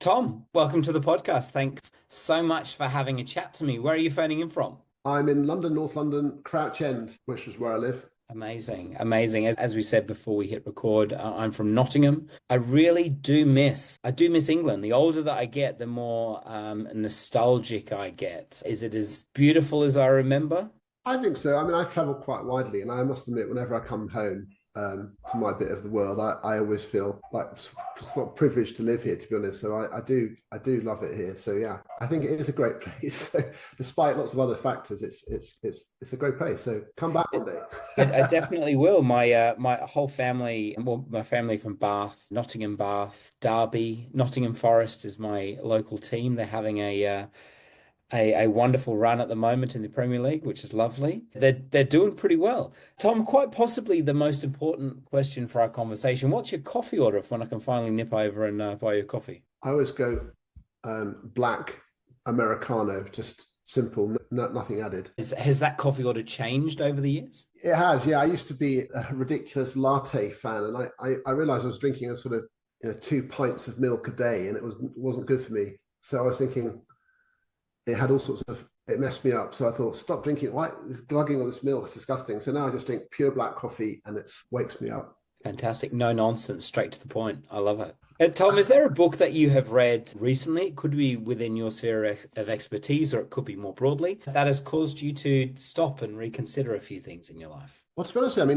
Tom, welcome to the podcast. Thanks so much for having a chat to me. Where are you phoning in from? I'm in London, North London, Crouch End, which is where I live. Amazing, amazing. As we said before we hit record, I'm from Nottingham. I do miss England. The older that I get, the more nostalgic I get. Is it as beautiful as I remember? I think so. I mean, I travel quite widely, and I must admit, whenever I come home to my bit of the world, I always feel like sort of privileged to live here, to be honest. So I do love it here. So yeah, I think it is a great place. So, despite lots of other factors, it's a great place. So come back one day. I definitely will. My whole family, well, my family from Bath, Nottingham, Bath, Derby, Nottingham Forest is my local team. They're having a wonderful run at the moment in the Premier League, which is lovely. They're doing pretty well. Tom, quite possibly the most important question for our conversation. What's your coffee order when I can finally nip over and buy you a coffee? I always go black Americano, just simple, nothing added. Has that coffee order changed over the years? It has, yeah. I used to be a ridiculous latte fan, and I realized I was drinking a sort of 2 pints of milk a day, and wasn't good for me. So I was thinking it had all sorts of it messed me up. So I thought, stop drinking. Why glugging all this milk? It's disgusting. So now I just drink pure black coffee, and it wakes me up. Fantastic. No nonsense, straight to the point. I love it. Tom, is there a book that you have read recently? It could be within your sphere of expertise, or it could be more broadly, that has caused you to stop and reconsider a few things in your life? Well, to be honest, I mean,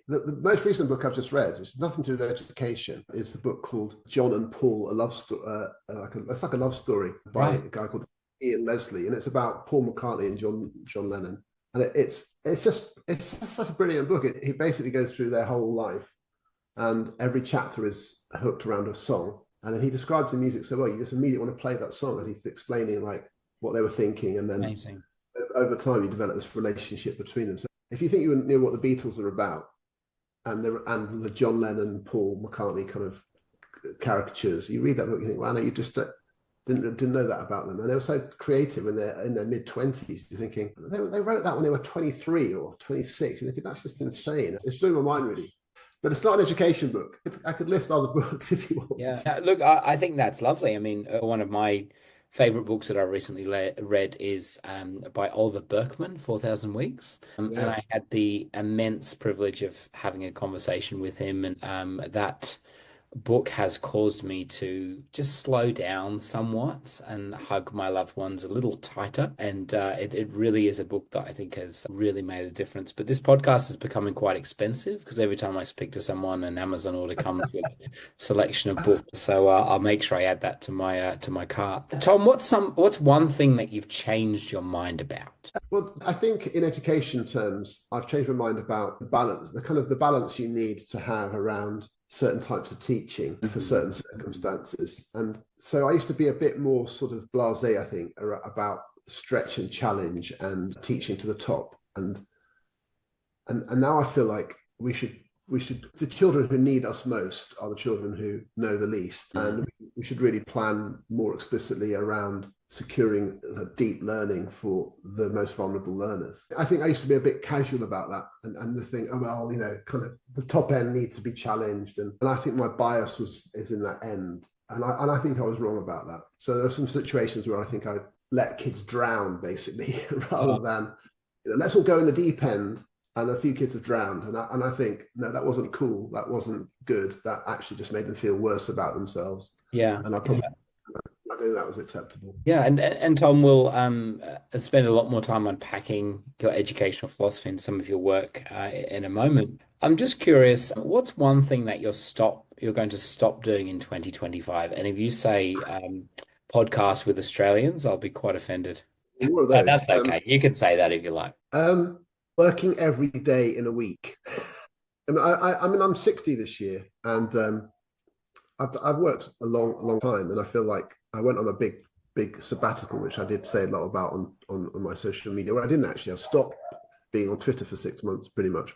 the most recent book I've just read, which has nothing to do with education, is the book called John and Paul, a love story. It's like a love story by a guy called Ian Leslie, and it's about Paul McCartney and John Lennon. And it's just such a brilliant book. He basically goes through their whole life, and every chapter is hooked around a song. And then he describes the music so well, you just immediately want to play that song. And he's explaining like what they were thinking, and then Amazing. Over time you develop this relationship between them. So if you think you knew what the Beatles are about, and the John Lennon, Paul McCartney kind of caricatures, you read that book, you think, wow, no, you just didn't know that about them. And they were so creative in their mid-20s. You're thinking, they wrote that when they were 23 or 26. You're thinking, that's just insane. It's blew my mind, really. But it's not an education book. I could list other books if you want. Yeah. Look, I think that's lovely. I mean, one of my favorite books that I recently read is by Oliver Berkman, 4,000 Weeks. And I had the immense privilege of having a conversation with him. And that book has caused me to just slow down somewhat and hug my loved ones a little tighter. And it really is a book that I think has really made a difference. But this podcast is becoming quite expensive because every time I speak to someone, an Amazon order comes with a selection of books. So I'll make sure I add that to my cart. Tom, what's one thing that you've changed your mind about? Well, I think in education terms, I've changed my mind about the balance, the balance you need to have around certain types of teaching for certain circumstances. And so I used to be a bit more sort of blasé, I think, about stretch and challenge and teaching to the top. And now I feel like we should the children who need us most are the children who know the least. And we should really plan more explicitly around securing deep learning for the most vulnerable learners. I think I used to be a bit casual about that and the thing, oh, well, kind of the top end needs to be challenged. And I think my bias is in that end. And I think I was wrong about that. So there are some situations where I think I let kids drown, basically, rather than, let's all go in the deep end. And a few kids have drowned. And I think, no, that wasn't cool. That wasn't good. That actually just made them feel worse about themselves. Yeah. And I think that was acceptable. Yeah, and Tom will spend a lot more time unpacking your educational philosophy and some of your work in a moment. I'm just curious, what's one thing that you're going to stop doing in 2025? And if you say podcast with Australians, I'll be quite offended. More of those. That's okay. You can say that if you like. Working every day in a week. And I mean, I'm 60 this year, and I've worked a long time, and I feel like I went on a big sabbatical, which I did say a lot about on my social media. Well, I didn't actually. I stopped being on Twitter for 6 months, pretty much.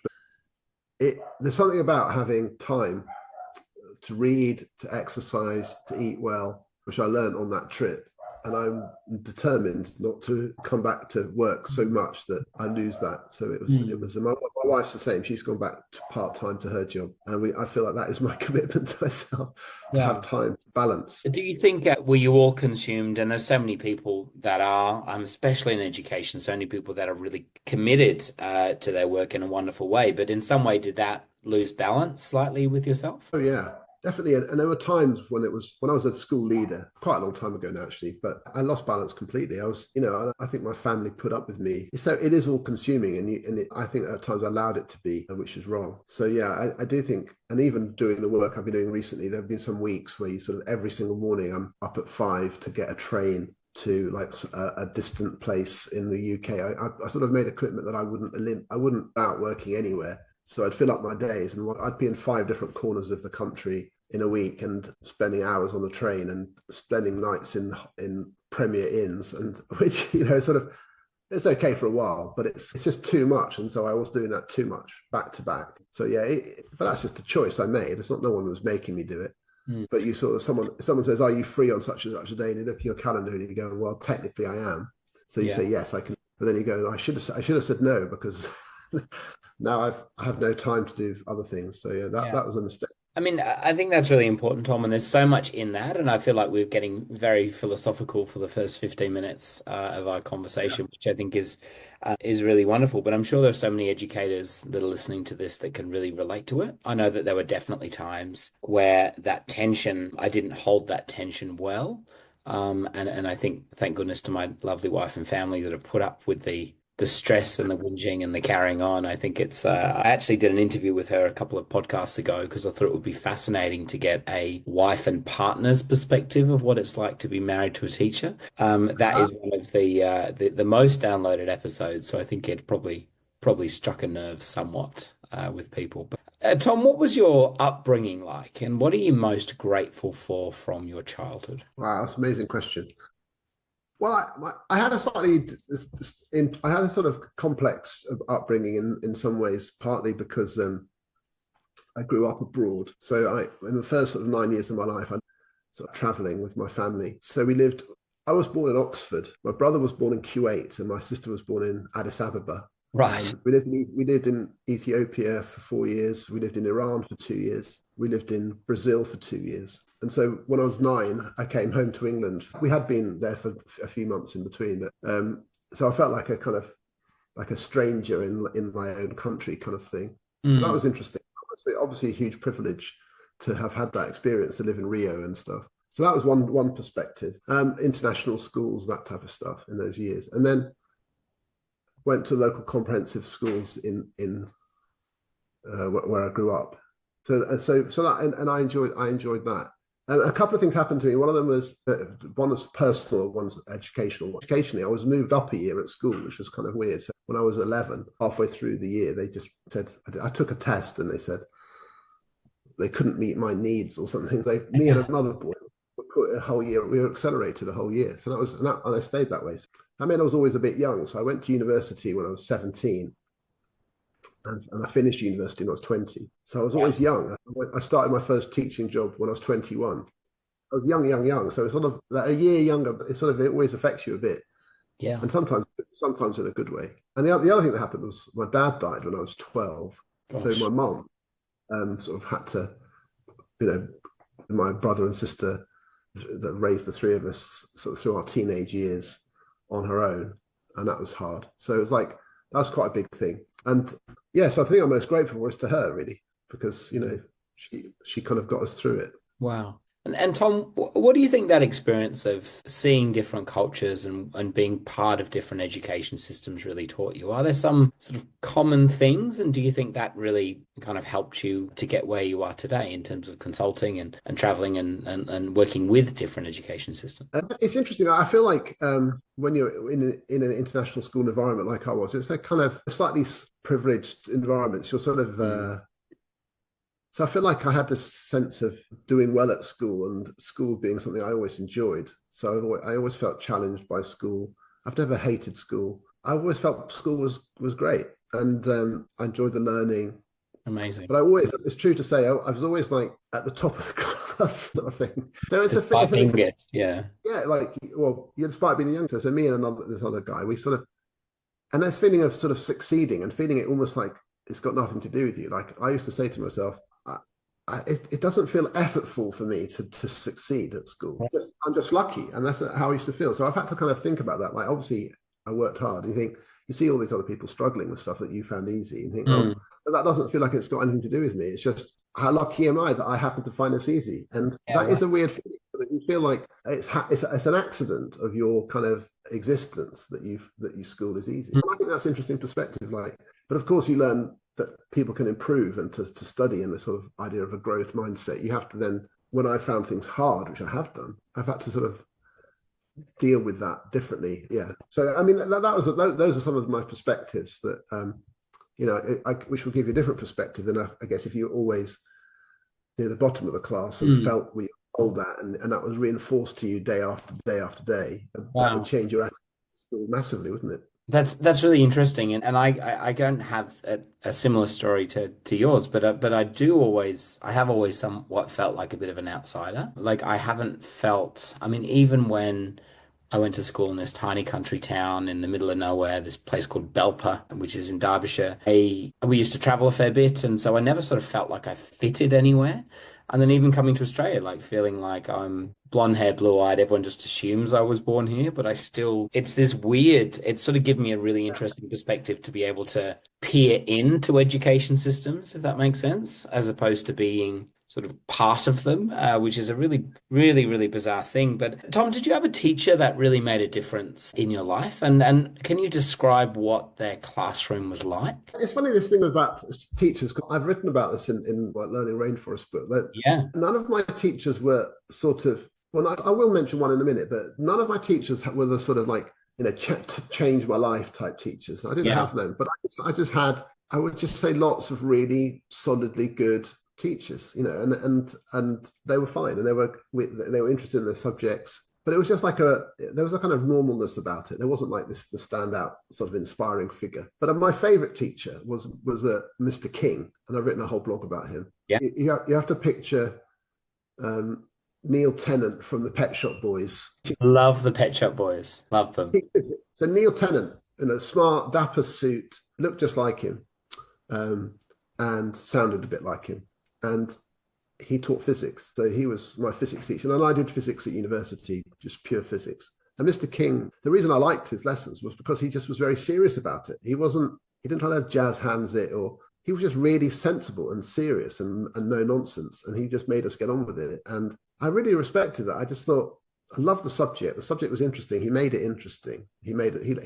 But there's something about having time to read, to exercise, to eat well, which I learned on that trip. and I'm determined not to come back to work so much that I lose that. So my wife's the same. She's gone back to part-time to her job, and I feel like that is my commitment to myself, to have Yeah. time to balance. Do you think were you all consumed? And there's so many people that are, especially in education, so many people that are really committed to their work in a wonderful way. But in some way, did that lose balance slightly with yourself? Oh yeah, definitely. And there were times when I was a school leader, quite a long time ago now, actually, but I lost balance completely. I was, I think my family put up with me. So it is all consuming, I think at times I allowed it to be, which is wrong. So yeah, I do think, and even doing the work I've been doing recently, there have been some weeks where you sort of every single morning I'm up at 5 to get a train to like a distant place in the UK. I sort of made a commitment that I wouldn't out working anywhere. So I'd fill up my days, and I'd be in 5 different corners of the country in a week, and spending hours on the train and spending nights in Premier Inns, and which sort of, it's okay for a while, but it's just too much, and so I was doing that too much back to back. So yeah, but that's just a choice I made. It's not, no one was making me do it. But you sort of, someone says, "Are you free on such and such a day?" And you look at your calendar and you go, "Well, technically I am." So you say, "Yes, I can." But then you go, "I should have said no, because now I have no time to do other things." So yeah, that was a mistake. I mean, I think that's really important, Tom, and there's so much in that. And I feel like we're getting very philosophical for the first 15 minutes of our Yeah. conversation, which I think is really wonderful. But I'm sure there are so many educators that are listening to this that can really relate to it. I know that there were definitely times where that tension, I didn't hold that tension well. And I think, thank goodness to my lovely wife and family that have put up with the stress and the whinging and the carrying on. I think I actually did an interview with her a couple of podcasts ago because I thought it would be fascinating to get a wife and partner's perspective of what it's like to be married to a teacher. That is one of the most downloaded episodes. So I think it probably struck a nerve somewhat with people. But, Tom, what was your upbringing like, and what are you most grateful for from your childhood? Wow, that's an amazing question. Well, I had a I had a sort of complex of upbringing in some ways, partly because I grew up abroad. So in the first sort of 9 years of my life, I sort of traveling with my family. So I was born in Oxford. My brother was born in Kuwait, and my sister was born in Addis Ababa. Right. We lived in Ethiopia for 4 years. We lived in Iran for 2 years. We lived in Brazil for 2 years. And so when I was 9, I came home to England. We had been there for a few months in between, but so I felt like a kind of like a stranger in my own country, kind of thing. So that Mm. was interesting. Obviously a huge privilege to have had that experience, to live in Rio and stuff. So that was one perspective. International schools, that type of stuff in those years, and then went to local comprehensive schools in where I grew up. So that, and I enjoyed that. A couple of things happened to me. One of them was one was personal, one's educational. Educationally, I was moved up a year at school, which was kind of weird. So when I was 11, halfway through the year, they just said, I took a test, and they said they couldn't meet my needs or something. Me and another boy were put a whole year. We were accelerated a whole year. So and I stayed that way. So I mean, I was always a bit young. So I went to university when I was 17, and I finished university when I was 20. So I was Yeah. always young. I started my first teaching job when I was 21. I was young, young, young. So it's sort of like a year younger, but it always affects you a bit. Yeah. And sometimes in a good way. And the other thing that happened was my dad died when I was 12. So Gosh. my mum sort of had to, my brother and sister that raised the three of us sort of through our teenage years on her own. And that was hard. So it was like, that was quite a big thing. And yeah, so I think I'm most grateful was to her, really, because, she kind of got us through it. Wow. And Tom, what do you think that experience of seeing different cultures and being part of different education systems really taught you? Are there some sort of common things? And do you think that really kind of helped you to get where you are today in terms of consulting and traveling and working with different education systems? It's interesting. I feel like when you're in an international school environment like I was, it's a kind of a slightly privileged environment. You're sort of so I feel like I had this sense of doing well at school, and school being something I always enjoyed. So I always felt challenged by school. I've never hated school. I always felt school was great, and I enjoyed the learning. Amazing. But it's true to say, I was always like at the top of the class. class sort of thing. So Despite it's an being guest, yeah. yeah, like, well, yeah, despite being a youngster. So me and this other guy, we sort of, and this feeling of sort of succeeding and feeling it almost like it's got nothing to do with you. Like I used to say to myself, it doesn't feel effortful for me to succeed at school. I'm just lucky, and that's how I used to feel. So I've had to kind of think about that. Like obviously, I worked hard. You think you see all these other people struggling with stuff that you found easy, and think, well, Mm. that doesn't feel like it's got anything to do with me. It's just how lucky am I that I happen to find this easy, and Yeah, that right. is a weird feeling. You feel like it's an accident of your kind of existence that you schooled is easy. And I think that's an interesting perspective. Like, but of course, you learn that people can improve and to study in the sort of idea of a growth mindset. You have to then, when I found things hard, which I have done, I've had to sort of deal with that differently. Yeah. So I mean, those are some of my perspectives that which will give you a different perspective than I guess if you always near the bottom of the class and Mm. felt we hold that and that was reinforced to you day after day after day, that would Wow. change your attitude massively, wouldn't it? That's really interesting, and I don't have a similar story to yours, but I have always somewhat felt like a bit of an outsider. Like I haven't felt, I mean, even when I went to school in this tiny country town in the middle of nowhere, this place called Belper, which is in Derbyshire. We used to travel a fair bit, and so I never sort of felt like I fitted anywhere. And then even coming to Australia, like feeling like I'm blonde hair, blue eyed, everyone just assumes I was born here, but it's this weird, it's sort of given me a really interesting perspective to be able to peer into education systems, if that makes sense, as opposed to being sort of part of them, which is a really, really, really bizarre thing. But Tom, did you have a teacher that really made a difference in your life? And can you describe what their classroom was like? It's funny this thing about teachers. I've written about this in my Learning Rainforest book. That Yeah, none of my teachers were sort of. Well, I will mention one in a minute, but none of my teachers were the sort of like change my life type teachers. I didn't yeah, have them, but I just had. I would just say lots of really solidly good teachers, and they were fine, and they were interested in their subjects. But it was just like there was a kind of normalness about it. There wasn't like the standout sort of inspiring figure. But my favorite teacher was Mr. King, and I've written a whole blog about him. yeah. You have to picture Neil Tennant from the Pet Shop Boys. Love the Pet Shop Boys. Love them. So Neil Tennant in a smart, dapper suit, looked just like him, um, and sounded a bit like him. And he taught physics. So he was my physics teacher. And I did physics at university, just pure physics. And Mr. King, the reason I liked his lessons was because he just was very serious about it. He didn't try to jazz hands it, or he was just really sensible and serious and no nonsense. And he just made us get on with it. And I really respected that. I just thought, I loved the subject. The subject was interesting. He made it interesting. He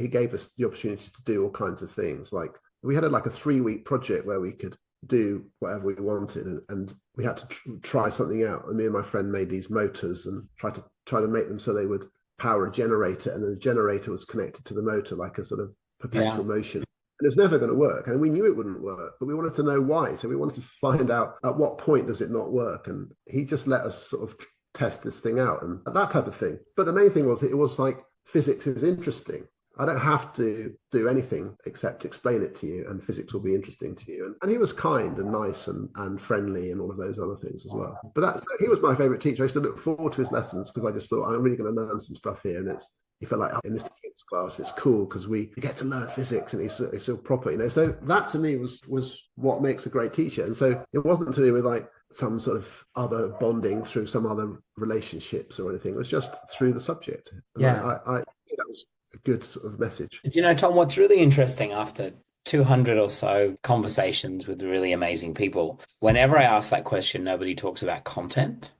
gave us the opportunity to do all kinds of things. Like we had like a 3-week project where we could do whatever we wanted, and we had to try something out. And me and my friend made these motors and try to make them so they would power a generator, and the generator was connected to the motor like a sort of Yeah. perpetual motion. And it's never going to work, and we knew it wouldn't work, but we wanted to know why. So we wanted to find out at what point does it not work, and he just let us sort of test this thing out and that type of thing. But the main thing was it was like physics is interesting. I don't have to do anything except explain it to you, and physics will be interesting to you. And he was kind and nice and friendly and all of those other things as well. But he was my favorite teacher. I used to look forward to his lessons because I just thought I'm really going to learn some stuff here. And he felt like, oh, in Mr. King's class, it's cool because we get to learn physics and it's so proper, So that to me was what makes a great teacher. And so it wasn't to do with like some sort of other bonding through some other relationships or anything. It was just through the subject. And Yeah. I that was a good sort of message. You know, Tom, what's really interesting after 200 or so conversations with really amazing people, whenever I ask that question, nobody talks about content.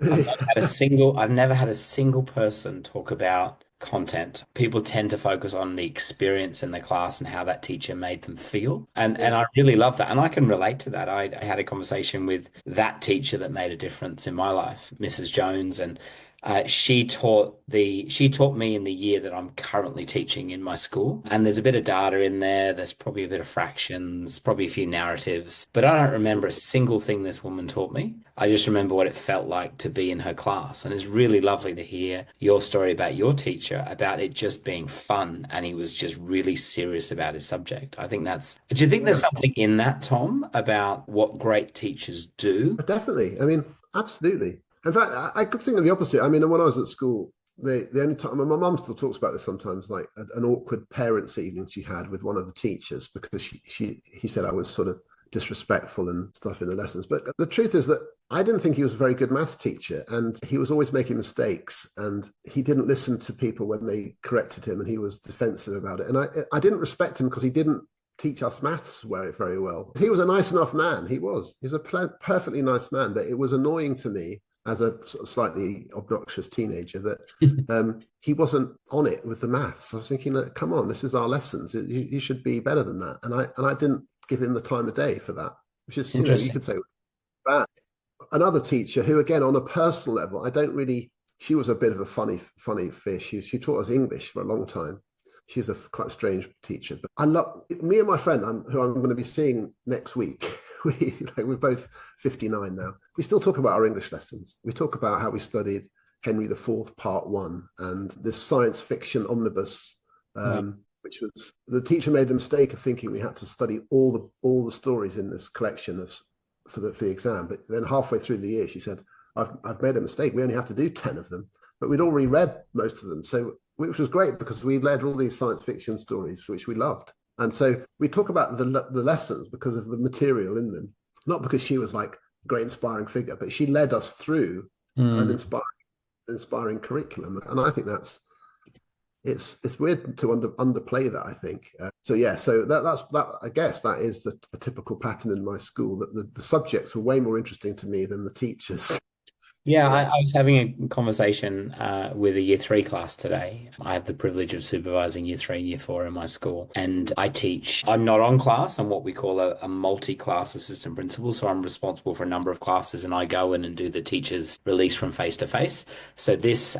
I've never had a single person talk about content. People tend to focus on the experience in the class and how that teacher made them feel. And I really love that. And I can relate to that. I had a conversation with that teacher that made a difference in my life, Mrs. Jones, and she taught me in the year that I'm currently teaching in my school. And there's a bit of data in there. There's probably a bit of fractions, probably a few narratives, but I don't remember a single thing this woman taught me. I just remember what it felt like to be in her class. And it's really lovely to hear your story about your teacher, about it just being fun. And he was just really serious about his subject. Do you think there's something in that, Tom, about what great teachers do? Definitely. I mean, Absolutely. In fact, I could think of the opposite. I mean, when I was at school, the only time my mum still talks about this sometimes, like an awkward parents' evening she had with one of the teachers because he said I was sort of disrespectful and stuff in the lessons. But the truth is that I didn't think he was a very good maths teacher, and he was always making mistakes, and he didn't listen to people when they corrected him, and he was defensive about it. And I didn't respect him because he didn't teach us maths very well. He was a nice enough man. He was a perfectly nice man, but it was annoying to me as a sort of slightly obnoxious teenager that he wasn't on it with the maths. I was thinking, like, come on, this is our lessons. You should be better than that. And I didn't give him the time of day for that, which is, you could say bad. Another teacher who, again, on a personal level, I don't really, she was a bit of a funny fish. She taught us English for a long time. She's a quite strange teacher, but I love me and my friend who I'm going to be seeing next week. We're both 59 now. We still talk about our English lessons. We talk about how we studied Henry IV, Part 1, and this science fiction omnibus, which was, the teacher made the mistake of thinking we had to study all the stories in this collection for the exam. But then halfway through the year, she said, I've made a mistake. We only have to do 10 of them. But we'd already read most of them. So, which was great because we read all these science fiction stories, which we loved. And so we talk about the lessons because of the material in them, not because she was like a great inspiring figure, but she led us through an inspiring curriculum. And I think it's weird to underplay that, I think. So that's I guess that is a typical pattern in my school, that the subjects were way more interesting to me than the teachers. Yeah, I was having a conversation with a year 3 class today. I have the privilege of supervising year 3 and year 4 in my school, and I'm not on class. I'm what we call a multi-class assistant principal. So I'm responsible for a number of classes, and I go in and do the teacher's release from face to face. So this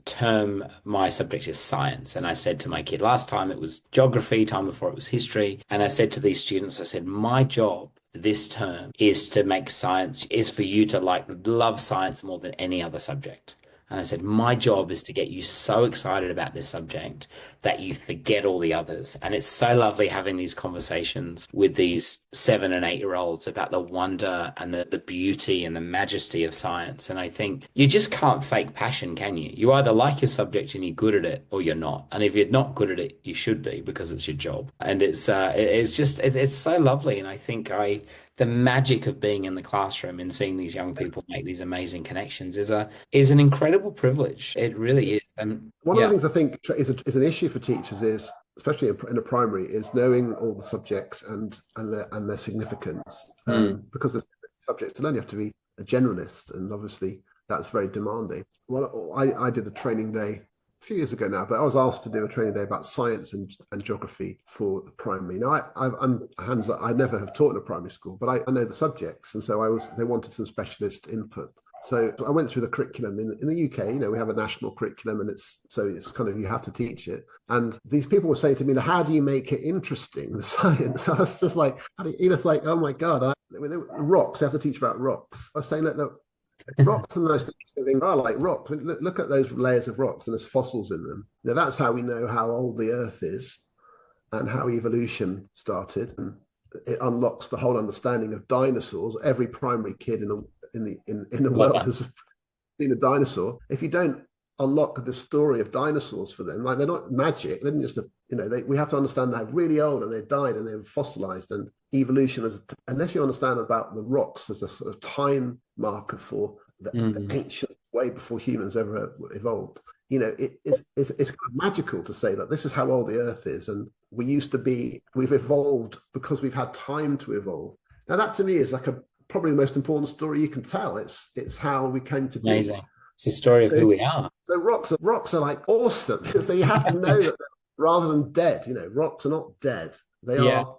term, my subject is science. And I said to my kid, last time it was geography, time before it was history. And I said to these students, I said, my job this term is to make science, is for you to love science more than any other subject. And I said, my job is to get you so excited about this subject that you forget all the others. And it's so lovely having these conversations with these 7 and 8-year-olds about the wonder and the beauty and the majesty of science. And I think you just can't fake passion, can you? You either like your subject and you're good at it, or you're not. And if you're not good at it, you should be, because it's your job. And it's so lovely. And I think the magic of being in the classroom and seeing these young people make these amazing connections is an incredible privilege. It really is. And one of the things I think is an issue for teachers is, especially in a primary, is knowing all the subjects and their significance. Because of subjects to learn, you have to be a generalist, and obviously that's very demanding. Well, I did a training day a few years ago now, but I was asked to do a training day about science and geography for the primary. Now, I never have taught in a primary school, but I know the subjects, and so they wanted some specialist input. So I went through the curriculum in the UK. We have a national curriculum, and it's kind of, you have to teach it. And these people were saying to me, how do you make it interesting, the science? I was just like, oh my God, rocks, I have to teach about rocks. I was saying, look, rocks are the most interesting thing. I like rocks. Look at those layers of rocks, and there's fossils in them. That's how we know how old the Earth is and how evolution started. And it unlocks the whole understanding of dinosaurs. Every primary kid in the world has seen a dinosaur. If you don't unlock the story of dinosaurs for them, like, they're not magic. They're just we have to understand they're really old and they died and they were fossilized, and evolution unless you understand about the rocks as a sort of time marker for the ancient, way before humans ever evolved. It's kind of magical to say that this is how old the Earth is, and we've evolved because we've had time to evolve. Now that to me is like probably the most important story you can tell. It's how we came to be. Amazing. It's a story of who we are. So rocks are like awesome. So you have to know that rather than dead, rocks are not dead. They are.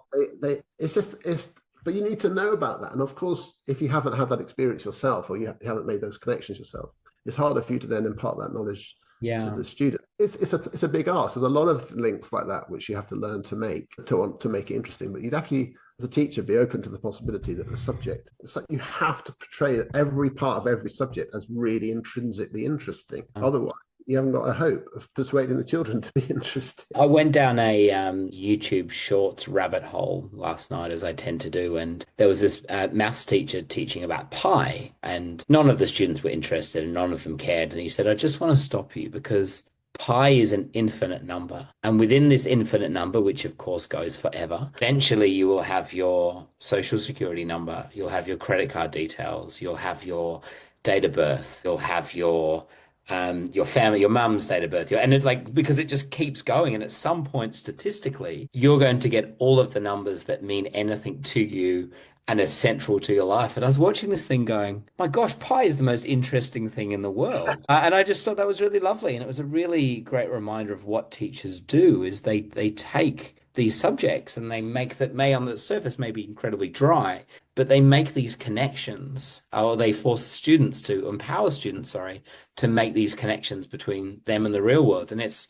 But you need to know about that. And of course, if you haven't had that experience yourself, or you haven't made those connections yourself, it's harder for you to then impart that knowledge to the student. It's a big ask. There's a lot of links like that which you have to learn to make it interesting. But you'd have to, as a teacher, be open to the possibility that the subject, it's like you have to portray every part of every subject as really intrinsically interesting. Otherwise, you haven't got a hope of persuading the children to be interested. I went down a YouTube Shorts rabbit hole last night, as I tend to do, and there was this maths teacher teaching about pi, and none of the students were interested, and none of them cared. And he said, "I just want to stop you because pi is an infinite number, and within this infinite number, which of course goes forever, eventually you will have your social security number, you'll have your credit card details, you'll have your date of birth, you'll have your family, your mum's date of birth, and it like because it just keeps going, and at some point statistically, you're going to get all of the numbers that mean anything to you and are central to your life. And I was watching this thing going, my gosh, pi is the most interesting thing in the world. And I just thought that was really lovely. And it was a really great reminder of what teachers do is they take these subjects and they make that may on the surface may be incredibly dry, but they make these connections, or they force students to empower students, sorry, to make these connections between them and the real world. And it's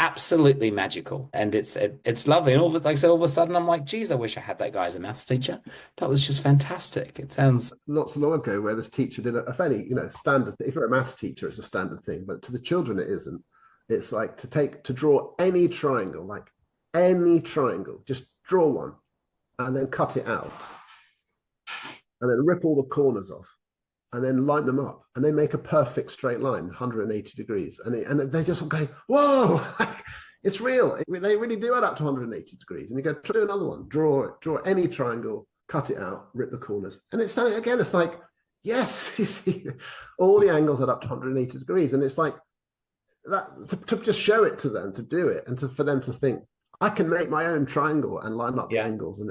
absolutely magical, and it's lovely. And all of it, like I said, all of a sudden I'm like, geez, I wish I had that guy as a maths teacher. That was just fantastic. It sounds Not so long ago where this teacher did a fairly, standard. If you're a maths teacher, it's a standard thing, but to the children it isn't. It's like to draw any triangle, like any triangle, just draw one and then cut it out and then rip all the corners off and then line them up and they make a perfect straight line, 180 degrees. And they're just going, whoa, it's real. They really do add up to 180 degrees. And you go, do another one, draw any triangle, cut it out, rip the corners. And it's again, it's like, yes, you see, all the angles add up to 180 degrees. And it's like that to just show it to them, to do it, and for them to think, I can make my own triangle and line up the angles. And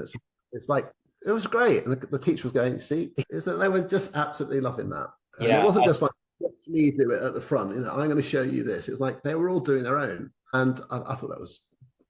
it's like, it was great. And the teacher was going, see, is that they were just absolutely loving that. And it wasn't just like, watch me do it at the front, I'm going to show you this. It was like they were all doing their own. And I thought that was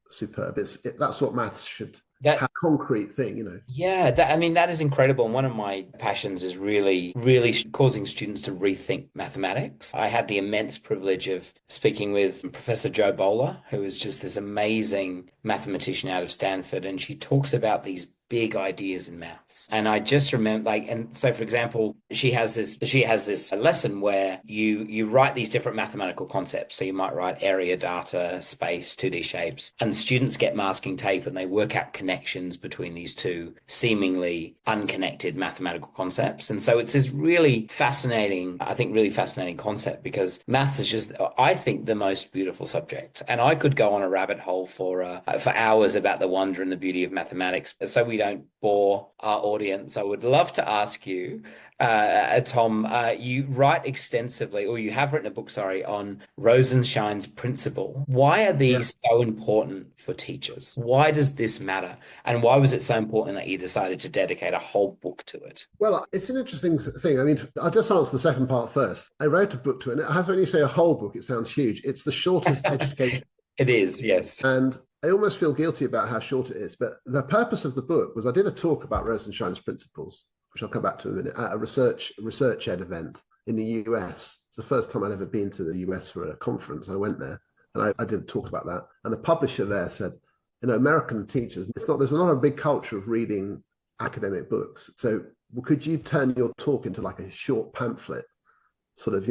superb. That's what maths should have, concrete thing, Yeah, that is incredible. And one of my passions is really, really causing students to rethink mathematics. I had the immense privilege of speaking with Professor Jo Bowler, who is just this amazing mathematician out of Stanford, and she talks about these big ideas in maths. And I just remember and so for example, she has this lesson where you write these different mathematical concepts. So you might write area, data, space, 2D shapes, and students get masking tape and they work out connections between these two seemingly unconnected mathematical concepts. And so it's this really fascinating concept because maths is just, I think, the most beautiful subject. And I could go on a rabbit hole for hours about the wonder and the beauty of mathematics. So we don't bore our audience, I would love to ask you, Tom, you write extensively, or you have written a book, sorry, on Rosenshine's principle. Why are these so important for teachers? Why does this matter? And why was it so important that you decided to dedicate a whole book to it? Well, it's an interesting thing. I mean, I'll just answer the second part first. I wrote a book to it, and it has, when you say a whole book, it sounds huge. It's the shortest education. It is, yes. And I almost feel guilty about how short it is. But the purpose of the book was I did a talk about Rosenshine's principles, which I'll come back to in a minute, at a research ed event in the US. It's the first time I'd ever been to the US for a conference. I went there and I did talk about that. And the publisher there said, American teachers, there's not a big culture of reading academic books. So could you turn your talk into like a short pamphlet, sort of,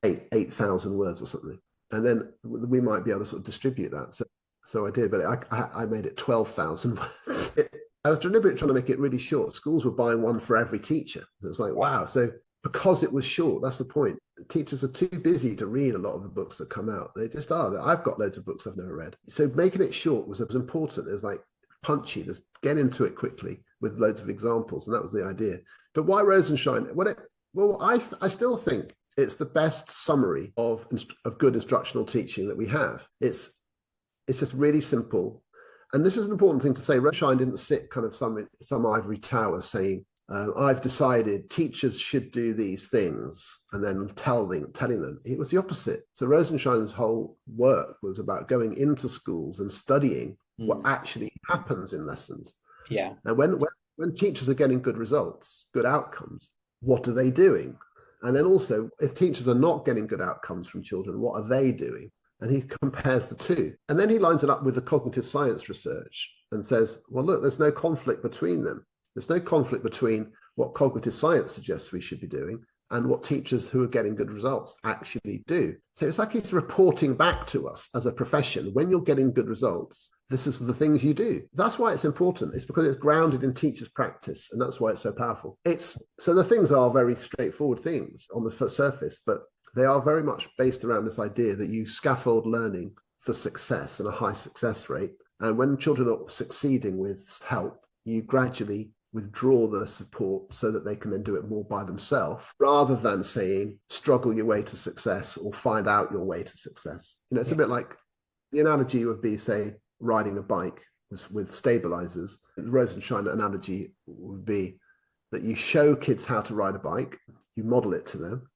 8,000 words or something? And then we might be able to sort of distribute that. So I did, but I made it 12,000 words. I was deliberately trying to make it really short. Schools were buying one for every teacher. It was like, wow. So because it was short, that's the point. Teachers are too busy to read a lot of the books that come out. They just are. I've got loads of books I've never read. So making it short was important. It was like punchy, just get into it quickly with loads of examples. And that was the idea. But why Rosenshine? I still think it's the best summary of good instructional teaching that we have. It's just really simple. And this is an important thing to say. Rosenshine didn't sit kind of some ivory tower saying, I've decided teachers should do these things and then telling them. It was the opposite. So Rosenshine's whole work was about going into schools and studying what actually happens in lessons. Yeah. And when teachers are getting good results, good outcomes, what are they doing? And then also, if teachers are not getting good outcomes from children, what are they doing? And he compares the two. And then he lines it up with the cognitive science research and says, well, look, there's no conflict between them. There's no conflict between what cognitive science suggests we should be doing and what teachers who are getting good results actually do. So it's like it's reporting back to us as a profession. When you're getting good results, this is the things you do. That's why it's important. It's because it's grounded in teachers' practice, and that's why it's so powerful. So the things are very straightforward things on the surface, but they are very much based around this idea that you scaffold learning for success and a high success rate. And when children are succeeding with help, you gradually withdraw the support so that they can then do it more by themselves, rather than saying struggle your way to success or find out your way to success. It's a bit like the analogy would be, say, riding a bike with stabilizers. The Rosenshine analogy would be that you show kids how to ride a bike, you model it to them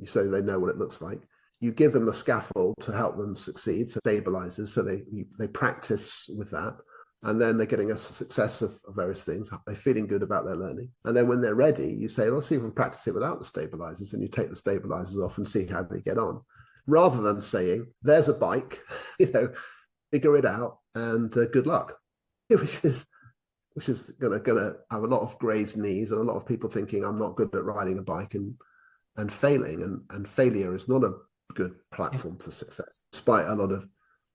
so they know what it looks like. You give them a scaffold to help them succeed, so stabilizers, so they practice with that. And then they're getting a success of various things. They're feeling good about their learning. And then when they're ready, you say, let's see if we can practice it without the stabilizers. And you take the stabilizers off and see how they get on. Rather than saying, there's a bike, figure it out and good luck. Which is going to have a lot of grazed knees and a lot of people thinking I'm not good at riding a bike and failing. And failure is not a good platform for success, despite a lot of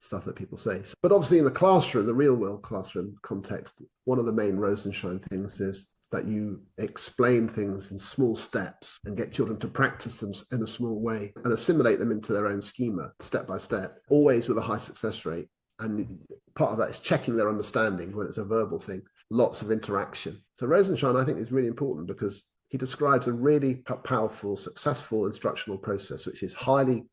stuff that people say. But obviously in the classroom, the real world classroom context, one of the main Rosenshine things is that you explain things in small steps and get children to practice them in a small way and assimilate them into their own schema, step by step, always with a high success rate. And part of that is checking their understanding when it's a verbal thing, lots of interaction. So Rosenshine, I think, is really important because he describes a really powerful, successful instructional process, which is highly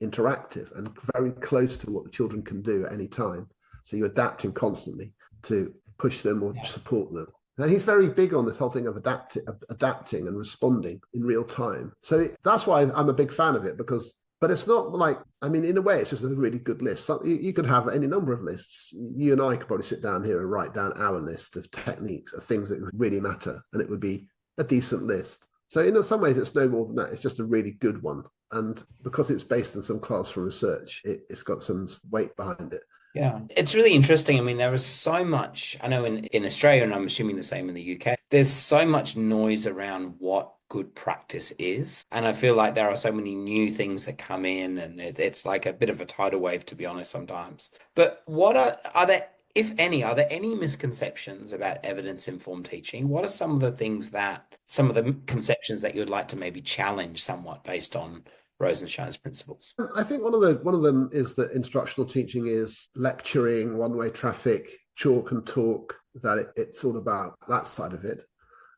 interactive and very close to what the children can do at any time. So you're adapting constantly to push them or support them. And he's very big on this whole thing of adapting and responding in real time. So that's why I'm a big fan of it, but it's not like, in a way, it's just a really good list. So you could have any number of lists. You and I could probably sit down here and write down our list of techniques, of things that really matter, and it would be a decent list. So in some ways, it's no more than that. It's just a really good one. And because it's based on some classroom research, it's got some weight behind it. Yeah, it's really interesting. There was so much, I know in Australia, and I'm assuming the same in the UK, there's so much noise around what good practice is. And I feel like there are so many new things that come in, and it's like a bit of a tidal wave, to be honest, sometimes. But what are there, if any, are there any misconceptions about evidence-informed teaching? What are some of the conceptions that you would like to maybe challenge somewhat based on Rosenshine's principles? I think one of them is that instructional teaching is lecturing, one-way traffic, chalk and talk, that it's all about that side of it.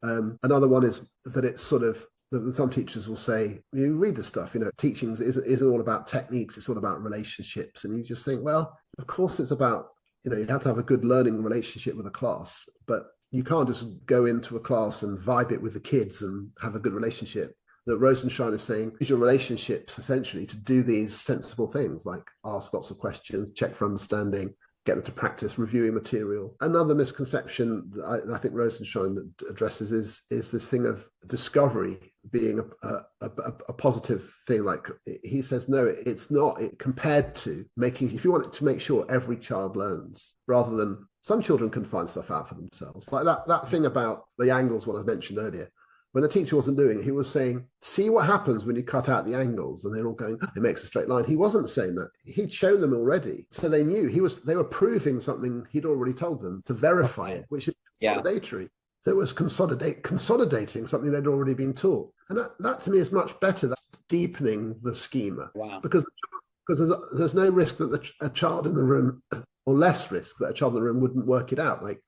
Another one is that it's sort of, some teachers will say, you read the stuff, teaching isn't all about techniques, it's all about relationships. And you just think, well, of course it's about, you have to have a good learning relationship with a class, but you can't just go into a class and vibe it with the kids and have a good relationship. That Rosenshine is saying, use your relationships essentially to do these sensible things like ask lots of questions, check for understanding, get them to practice reviewing material. Another misconception that I think Rosenshine addresses is this thing of discovery being a positive thing. Like he says, no, it's not. Compared to if you want to make sure every child learns, rather than some children can find stuff out for themselves. Like that thing about the angles, what I mentioned earlier. When the teacher wasn't doing it, he was saying, see what happens when you cut out the angles. And they're all going, it makes a straight line. He wasn't saying that. He'd shown them already. So they knew they were proving something he'd already told them to verify it, which is consolidatory. So it was consolidating something they'd already been taught. And that to me is much better. That's deepening the schema. Wow. Because there's no risk that a child in the room, or less risk that a child in the room wouldn't work it out. Like,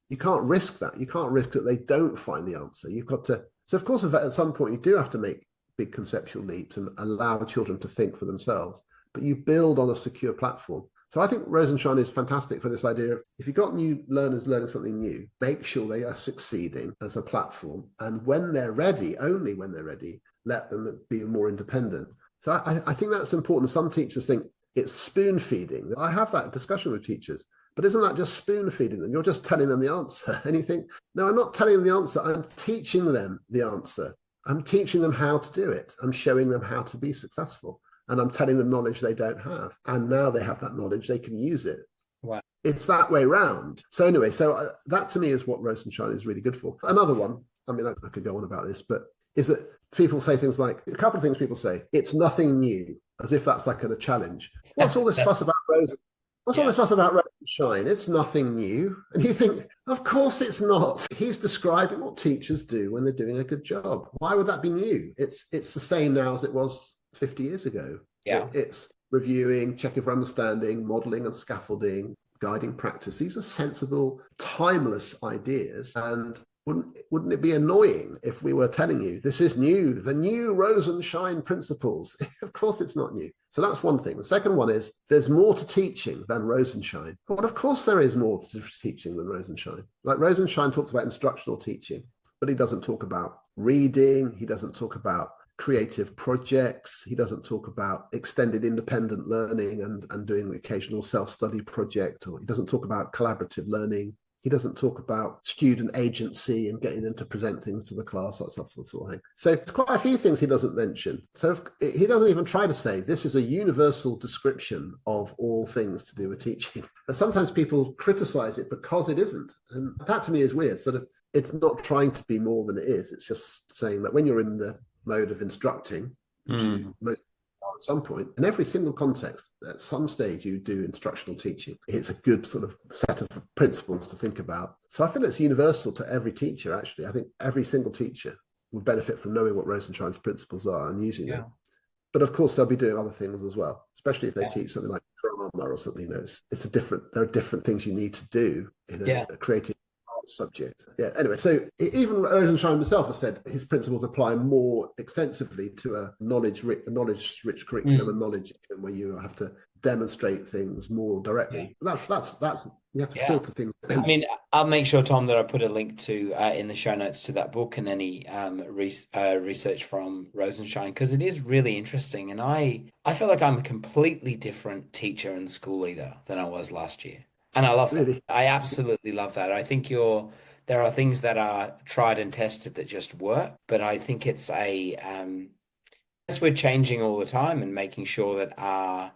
you can't risk that. You can't risk that they don't find the answer. You've got to. So, of course, at some point, you do have to make big conceptual leaps and allow children to think for themselves. But you build on a secure platform. So I think Rosenshine is fantastic for this idea of, if you've got new learners learning something new, make sure they are succeeding as a platform. And when they're ready, only when they're ready, let them be more independent. So I think that's important. Some teachers think it's spoon feeding. I have that discussion with teachers. But isn't that just spoon feeding them? You're just telling them the answer. And you think, no, I'm not telling them the answer. I'm teaching them the answer. I'm teaching them how to do it. I'm showing them how to be successful. And I'm telling them knowledge they don't have. And now they have that knowledge, they can use it. Wow. It's that way round. So anyway, that to me is what Rosenshine is really good for. Another one, I could go on about this, but is that people say things like, a couple of things people say, it's nothing new, as if that's like a challenge. What's all this fuss about Rosen? What's all this fuss about Rosenshine? It's nothing new. And you think, of course it's not. He's describing what teachers do when they're doing a good job. Why would that be new? It's the same now as it was 50 years ago. Yeah. It's reviewing, checking for understanding, modeling and scaffolding, guiding practice. These are sensible, timeless ideas. And wouldn't it be annoying if we were telling you this is new, the new Rosenshine principles? Of course it's not new. So that's one thing. The second one is there's more to teaching than Rosenshine. Well, of course there is more to teaching than Rosenshine. Like Rosenshine talks about instructional teaching, but he doesn't talk about reading. He doesn't talk about creative projects. He doesn't talk about extended independent learning and doing the occasional self-study project, or he doesn't talk about collaborative learning. He doesn't talk about student agency and getting them to present things to the class, that sort of thing. So it's quite a few things he doesn't mention. So he doesn't even try to say this is a universal description of all things to do with teaching. But sometimes people criticize it because it isn't. And that to me is weird. Sort of, it's not trying to be more than it is. It's just saying that when you're in the mode of instructing, which most at some point, in every single context, at some stage you do instructional teaching. It's a good sort of set of principles to think about. So I feel it's universal to every teacher, actually. I think every single teacher would benefit from knowing what Rosenshine's principles are and using them. But of course, they'll be doing other things as well, especially if they teach something like drama or something. You know, there are different things you need to do in a creative subject. Anyway, so even Rosenshine himself has said his principles apply more extensively to a knowledge-rich curriculum and knowledge where you have to demonstrate things more directly. That's you have to filter things. I mean, I'll make sure, Tom, that I put a link to in the show notes to that book and any research from Rosenshine, because it is really interesting, and I feel like I'm a completely different teacher and school leader than I was last year. And I love that. I absolutely love that. I think there are things that are tried and tested that just work, but I think it's as we're changing all the time and making sure that our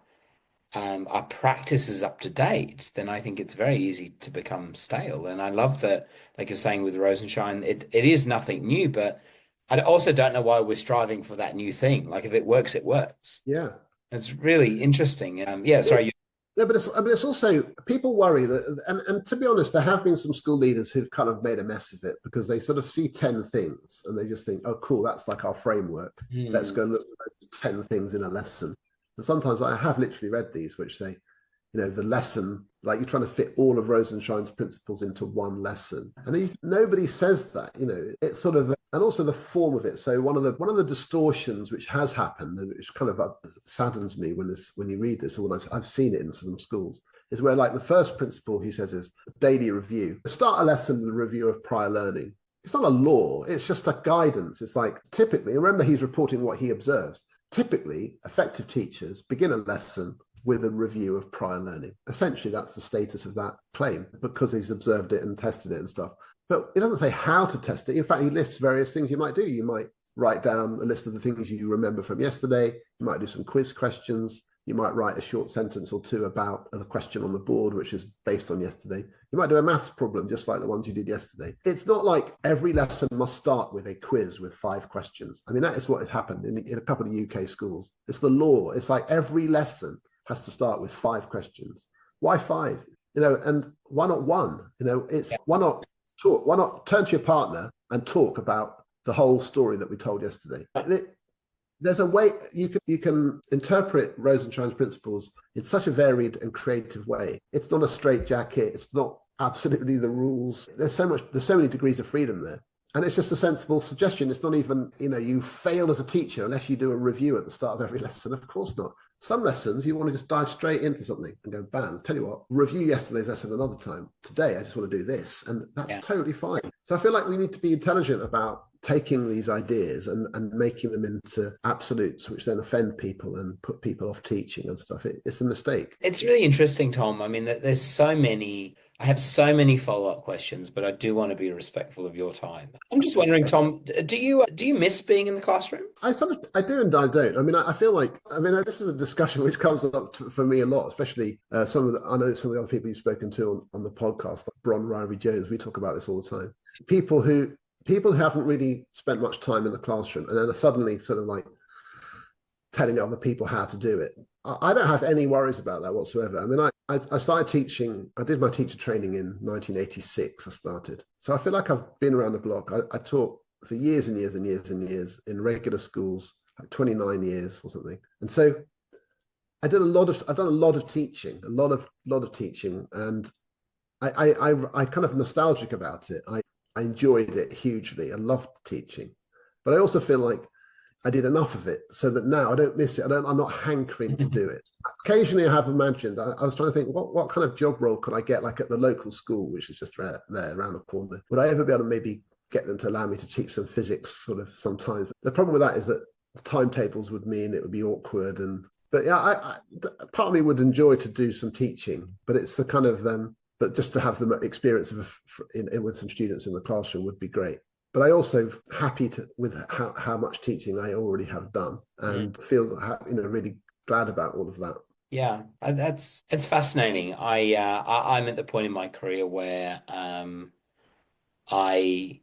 practice is up to date, then I think it's very easy to become stale. And I love that, like you're saying with Rosenshine, it is nothing new, but I also don't know why we're striving for that new thing. Like if it works, it works. Yeah. It's really interesting. Sorry. Yeah, but it's also, people worry that, and to be honest, there have been some school leaders who've kind of made a mess of it because they sort of see 10 things and they just think, oh, cool, that's like our framework. Let's go and look at those 10 things in a lesson. And sometimes I have literally read these which say, you know, the lesson, like you're trying to fit all of Rosenshine's principles into one lesson. And nobody says that, you know, it's sort of, and also the form of it. So one of the distortions which has happened, and which kind of saddens me when you read this, or when I've seen it in some schools, is where like the first principle he says is daily review. Start a lesson with a review of prior learning. It's not a law, it's just a guidance. It's like typically, remember he's reporting what he observes. Typically, effective teachers begin a lesson with a review of prior learning. Essentially, that's the status of that claim because he's observed it and tested it and stuff. But it doesn't say how to test it. In fact, he lists various things you might do. You might write down a list of the things you remember from yesterday. You might do some quiz questions. You might write a short sentence or two about the question on the board, which is based on yesterday. You might do a maths problem, just like the ones you did yesterday. It's not like every lesson must start with a quiz with 5 questions. I mean, that is what has happened in a couple of UK schools. It's the law. It's like every lesson has to start with 5 questions. Why 5? You know, and why not 1? You know, why not talk? Why not turn to your partner and talk about the whole story that we told yesterday? There's a way you can interpret Rosenshine's principles in such a varied and creative way. It's not a straitjacket. It's not absolutely the rules. There's so many degrees of freedom there. And it's just a sensible suggestion. It's not even, you know, you fail as a teacher unless you do a review at the start of every lesson. Of course not. Some lessons, you want to just dive straight into something and go, bam, tell you what, review yesterday's lesson another time. Today, I just want to do this. And that's totally fine. So I feel like we need to be intelligent about taking these ideas and making them into absolutes, which then offend people and put people off teaching and stuff. It's a mistake. It's really interesting, Tom. I mean, I have so many follow-up questions, but I do want to be respectful of your time. I'm just wondering, Tom, do you miss being in the classroom? I do and I don't. I mean, I feel like, this is a discussion which comes up for me a lot, especially I know some of the other people you've spoken to on the podcast, like Bron Ryrie Jones. We talk about this all the time. People who people who haven't really spent much time in the classroom and then are suddenly sort of like telling other people how to do it. I don't have any worries about that whatsoever. I mean, I started teaching, I did my teacher training in 1986, I started. So I feel like I've been around the block. I taught for years and years and years and years in regular schools, like 29 years or something. And so I've done a lot of teaching, a lot of teaching. And I kind of nostalgic about it. I enjoyed it hugely. I loved teaching. But I also feel like I did enough of it so that now I don't miss it. I'm not hankering to do it. Occasionally I have imagined, I was trying to think, what kind of job role could I get like at the local school, which is just there around the corner? Would I ever be able to maybe get them to allow me to teach some physics sort of sometimes? The problem with that is that the timetables would mean it would be awkward. But yeah, part of me would enjoy to do some teaching, but it's the kind of, but just to have the experience of with some students in the classroom would be great. But I also happy with how much teaching I already have done and feel really glad about all of that. Yeah, it's fascinating. I'm at the point in my career where I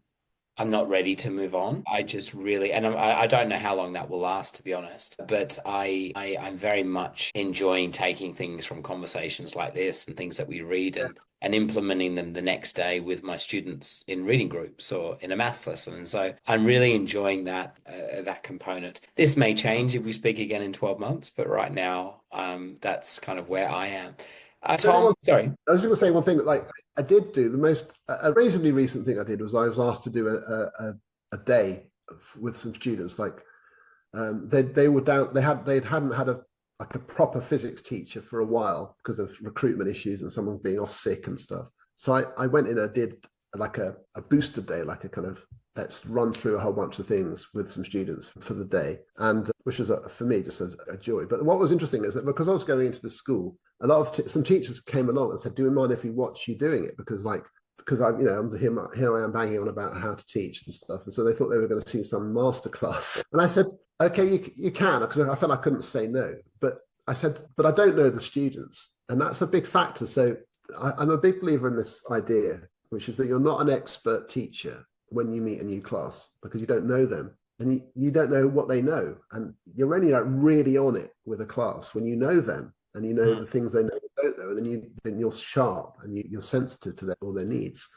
I'm not ready to move on. I just really, and I don't know how long that will last, to be honest. But I'm very much enjoying taking things from conversations like this and things that we read and implementing them the next day with my students in reading groups or in a maths lesson. And so I'm really enjoying that component. This may change if we speak again in 12 months, but right now, that's kind of where I am. Tom, sorry. I was going to say one thing that like I did do a reasonably recent thing I did was I was asked to do a day with some students. Like they were down, they hadn't had a proper physics teacher for a while because of recruitment issues and someone being off sick and stuff. So I went in and did like a booster day, like a kind of let's run through a whole bunch of things with some students for the day, and which was for me just a joy. But what was interesting is that because I was going into the school, a lot of some teachers came along and said, "Do you mind if we watch you doing it?" Because I'm here I am banging on about how to teach and stuff, and so they thought they were going to see some masterclass. And I said, "Okay, you can," because I felt I couldn't say no. But I said, "But I don't know the students, and that's a big factor." So I'm a big believer in this idea, which is that you're not an expert teacher when you meet a new class because you don't know them and you don't know what they know, and you're only like really on it with a class when you know them and you know the things they know and don't know, and then you're sharp and you're sensitive to all their needs.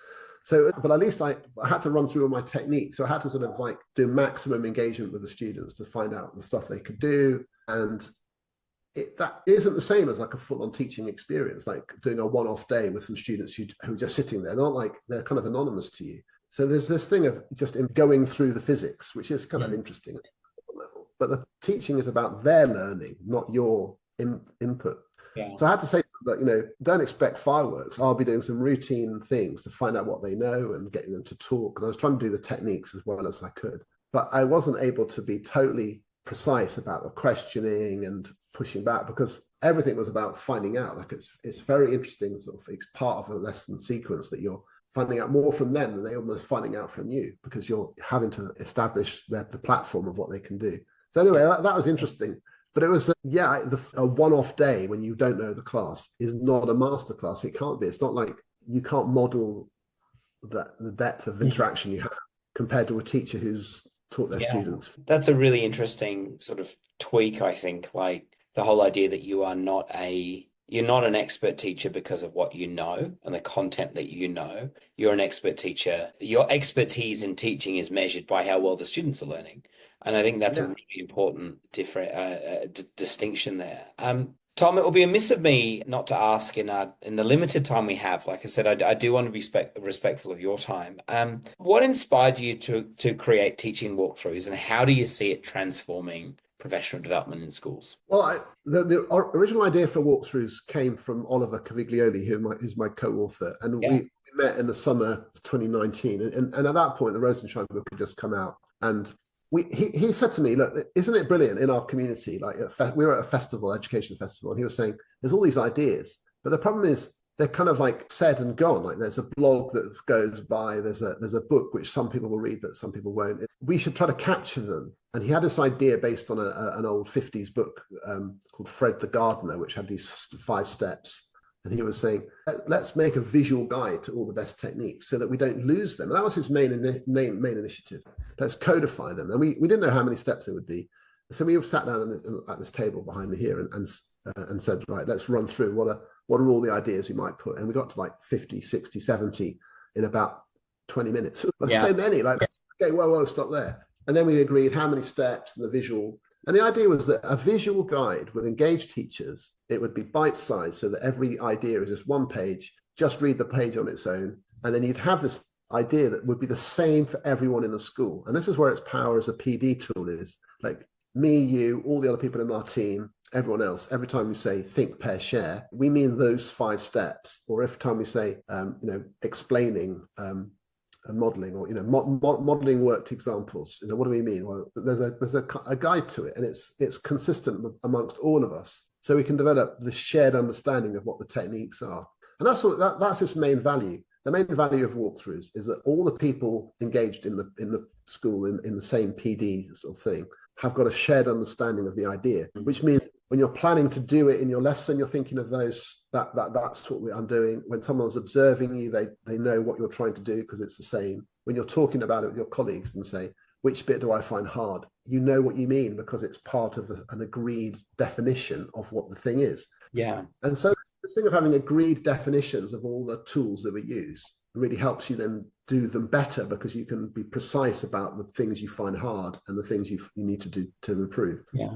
So, but at least I had to run through all my techniques, so I had to sort of like do maximum engagement with the students to find out the stuff they could do, and that isn't the same as like a full-on teaching experience, like doing a one-off day with some students who are just sitting there, not like they're kind of anonymous to you. So there's this thing of just going through the physics, which is kind of interesting at one level. But the teaching is about their learning, not your input. Yeah. So I had to say that, don't expect fireworks. I'll be doing some routine things to find out what they know and getting them to talk. And I was trying to do the techniques as well as I could. But I wasn't able to be totally precise about the questioning and pushing back because everything was about finding out. Like it's very interesting, sort of, it's part of a lesson sequence that you're finding out more from them than they almost finding out from you because you're having to establish the platform of what they can do. So anyway, that was interesting. But it was, a one-off day when you don't know the class is not a masterclass. It can't be. It's not like you can't model the depth of interaction you have compared to a teacher who's taught their students. That's a really interesting sort of tweak, I think, like the whole idea that you're not an expert teacher because of what you know and the content that you know. You're an expert teacher. Your expertise in teaching is measured by how well the students are learning. And I think that's a really important distinction there. Tom, it will be amiss of me not to ask in the limited time we have. Like I said, I do want to be respectful of your time. What inspired you to create Teaching WalkThrus, and how do you see it transforming professional development in schools? Well, the original idea for WalkThrus came from Oliver Caviglioli, who is my co-author, and we met in the summer of 2019. And at that point, the Rosenshine book had just come out, and he said to me, "Look, isn't it brilliant in our community? Like we were at a festival, education festival, and he was saying there's all these ideas, but the problem is they're kind of like said and gone. Like there's a blog that goes by, there's a book which some people will read, but some people won't. We should try to capture them." And he had this idea based on an old 50s book called Fred the Gardener, which had these 5 steps. And he was saying, let's make a visual guide to all the best techniques so that we don't lose them. And that was his main initiative. Let's codify them. And we didn't know how many steps it would be. So we sat down at this table behind me here and said, right, let's run through what are all the ideas we might put. And we got to like 50, 60, 70 in about 20 minutes. So many, like, okay, whoa, stop there. And then we agreed how many steps and the visual. And the idea was that a visual guide would engage teachers. It would be bite-sized so that every idea is just one page, just read the page on its own. And then you'd have this idea that would be the same for everyone in the school. And this is where its power as a PD tool is. Like me, you, all the other people in our team, everyone else, every time we say think, pair, share, we mean those 5 steps. Or every time we say, explaining, and modeling, or modeling worked examples. What do we mean? Well, there's a guide to it, and it's consistent amongst all of us, so we can develop the shared understanding of what the techniques are. And that's its main value. The main value of walkthroughs is that all the people engaged in the school in the same PD sort of thing have got a shared understanding of the idea, which means when you're planning to do it in your lesson, you're thinking of those, that's what I'm doing. When someone's observing you, they know what you're trying to do because it's the same. When you're talking about it with your colleagues and say, which bit do I find hard? You know what you mean because it's part of an agreed definition of what the thing is. Yeah. And so this thing of having agreed definitions of all the tools that we use really helps you then do them better, because you can be precise about the things you find hard and the things you need to do to improve. Yeah.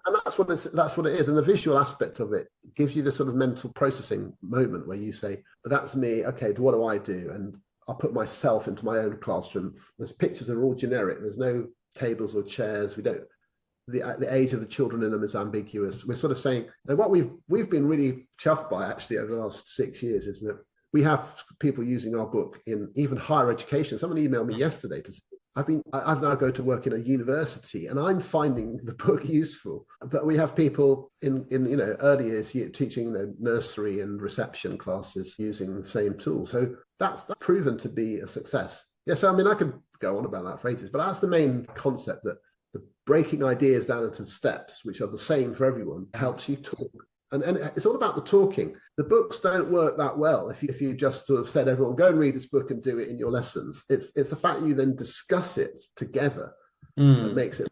And that's what it is. And the visual aspect of it gives you this sort of mental processing moment where you say, that's me. Okay, what do I do? And I'll put myself into my own classroom. The pictures are all generic. There's no tables or chairs. The age of the children in them is ambiguous. We're sort of saying, and what we've been really chuffed by actually over the last 6 years is that we have people using our book in even higher education. Someone emailed me yesterday to say, I've now go to work in a university and I'm finding the book useful. But we have people in early years teaching nursery and reception classes using the same tool. So that's proven to be a success. Yeah, so I could go on about that for ages, but that's the main concept, that the breaking ideas down into steps, which are the same for everyone, helps you talk. And it's all about the talking. The books don't work that well if you just sort of said, everyone go and read this book and do it in your lessons. It's the fact you then discuss it together that makes it.